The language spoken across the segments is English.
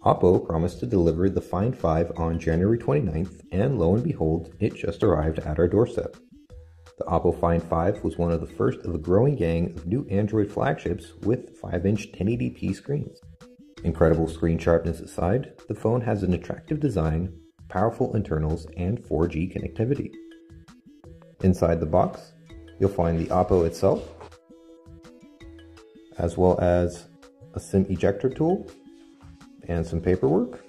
Oppo promised to deliver the Find 5 on January 29th, and lo and behold, it just arrived at our doorstep. The Oppo Find 5 was one of the first of a growing gang of new Android flagships with 5-inch 1080p screens. Incredible screen sharpness aside, the phone has an attractive design, powerful internals, and 4G connectivity. Inside the box, you'll find the Oppo itself, as well as a SIM ejector tool and some paperwork.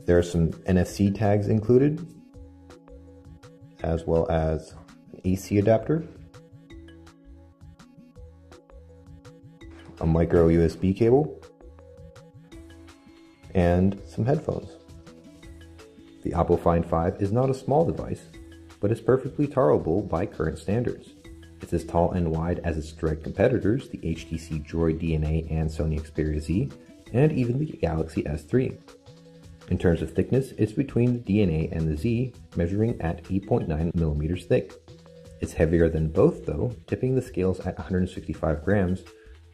There are some NFC tags included, as well as an AC adapter, a micro USB cable, and some headphones. The Oppo Find 5 is not a small device, but is perfectly tolerable by current standards. It's as tall and wide as its direct competitors, the HTC Droid DNA and Sony Xperia Z, and even the Galaxy S3. In terms of thickness, it's between the DNA and the Z, measuring at 8.9mm thick. It's heavier than both though, tipping the scales at 165 grams,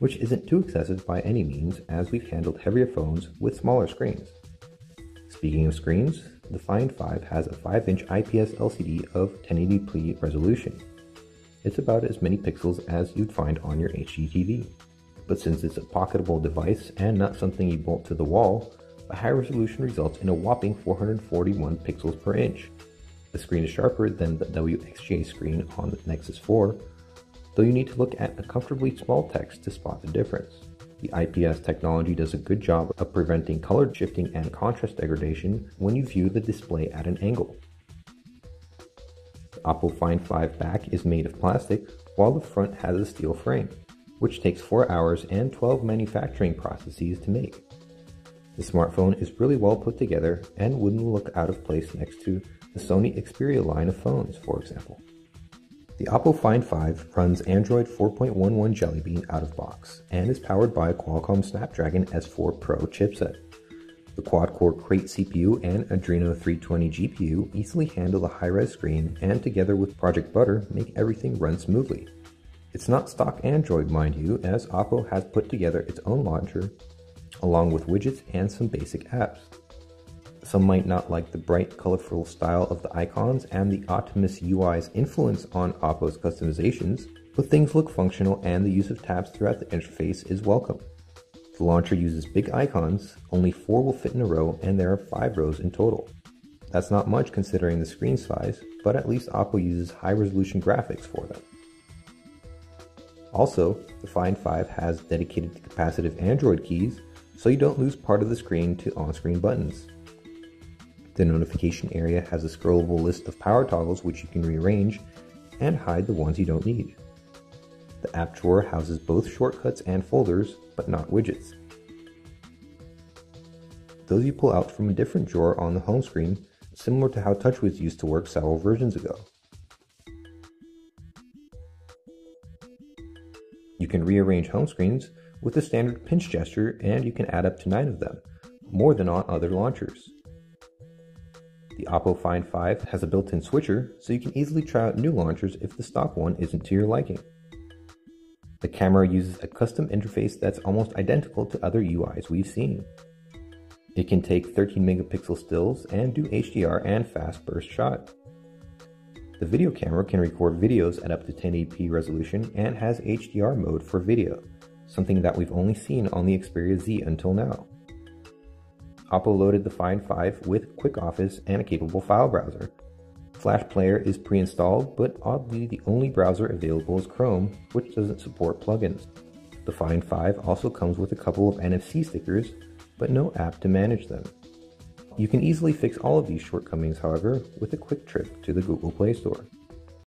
which isn't too excessive by any means, as we've handled heavier phones with smaller screens. Speaking of screens, the Find 5 has a 5-inch IPS LCD of 1080p resolution. It's about as many pixels as you'd find on your HDTV. But since it's a pocketable device and not something you bolt to the wall, a high resolution results in a whopping 441 pixels per inch. The screen is sharper than the WXGA screen on the Nexus 4, though you need to look at a comfortably small text to spot the difference. The IPS technology does a good job of preventing color shifting and contrast degradation when you view the display at an angle. The Oppo Find 5 back is made of plastic, while the front has a steel frame, which takes 4 hours and 12 manufacturing processes to make. The smartphone is really well put together and wouldn't look out of place next to the Sony Xperia line of phones, for example. The Oppo Find 5 runs Android 4.11 Jelly Bean out of box and is powered by a Qualcomm Snapdragon S4 Pro chipset. The quad-core Crate CPU and Adreno 320 GPU easily handle the high-res screen, and together with Project Butter make everything run smoothly. It's not stock Android, mind you, as Oppo has put together its own launcher, along with widgets and some basic apps. Some might not like the bright, colorful style of the icons and the Optimus UI's influence on Oppo's customizations, but things look functional and the use of tabs throughout the interface is welcome. The launcher uses big icons, only 4 will fit in a row, and there are 5 rows in total. That's not much considering the screen size, but at least Oppo uses high-resolution graphics for them. Also, the Find 5 has dedicated capacitive Android keys, so you don't lose part of the screen to on-screen buttons. The notification area has a scrollable list of power toggles which you can rearrange and hide the ones you don't need. The app drawer houses both shortcuts and folders, but not widgets. Those you pull out from a different drawer on the home screen, similar to how TouchWiz used to work several versions ago. You can rearrange home screens with a standard pinch gesture, and you can add up to 9 of them, more than on other launchers. The Oppo Find 5 has a built-in switcher, so you can easily try out new launchers if the stock one isn't to your liking. The camera uses a custom interface that's almost identical to other UIs we've seen. It can take 13 megapixel stills and do HDR and fast burst shot. The video camera can record videos at up to 1080p resolution and has HDR mode for video, something that we've only seen on the Xperia Z until now. Oppo loaded the Find 5 with Quick Office and a capable file browser. Flash Player is pre-installed, but oddly the only browser available is Chrome, which doesn't support plugins. The Find 5 also comes with a couple of NFC stickers, but no app to manage them. You can easily fix all of these shortcomings, however, with a quick trip to the Google Play Store.